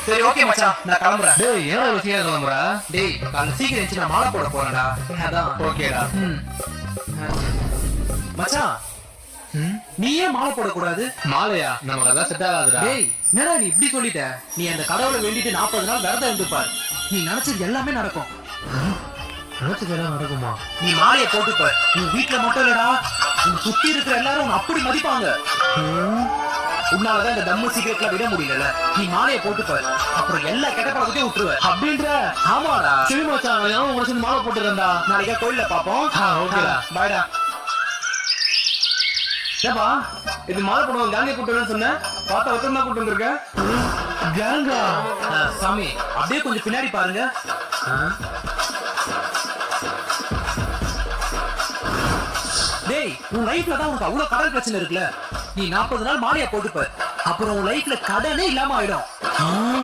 சரி ஓகே மச்சான், நான் கிளம்புறேன். டேய் ஏன் இவ்வளவு சீக்கிரம் கிளம்புற? டேய் காலைல சீக்கிரம் எழுந்துச்சு நான் மாலை போட போறேன்டா. அதான். ஓகேடா. மச்சான் நீ ஏன் மாலை போடக்கூடாது? மாலையா? நமக்கு அதான் செட் ஆகாதுடா. டேய் என்னடா நீ இப்படி சொல்லிட்ட? நீ அந்த கடவுளை வேண்டிட்டு 40 நாள் விரதம் இருந்துப்பார், நீ நினைச்சது எல்லாமே நடக்கும். நினைச்சதெல்லாம் நடக்குமா? நீ மாலையை போட்டுப்பார், நீ வீட்டுல மட்டும் இல்லடா, உன் சுத்தி இருக்கிற எல்லாரும் உன்னை அப்படி மதிப்பாங்க. உன்னாலதான் இந்த தம்மு சீக்கிரட்ல விட முடியல. நீ மாலையை போட்டுப்பார், அப்புறம் எல்லா கெட்ட பழக்கத்தையும் விட்டுருவ. அப்படின்ற? ஆமாடா. சரி மச்சான், நான் உங்களை சேர்ந்து மாலை போட்டுறேன்டா. நாளைக்கா கோயில்ல பாப்போம். ஓகேடா. பாய்டா. ஏப்பா இது மாலை போடுவோம் கேங்கை கூட்டு சொன்னேன், பார்த்தா ஒருத்தர் தான் கூட்டு வந்திருக்க. கேங்கா? சாமி அப்படியே கொஞ்சம் பின்னாடி பாருங்க. டேய் உன் லைஃப்ல தான் உனக்கு அவ்வளவு கடன் பிரச்சனை இருக்குல்ல, நீ 40 நாள் மாலையா போட்டுப்ப, அப்புறம் உன் லைஃப்ல கடனே இல்லாம ஆயிடும்.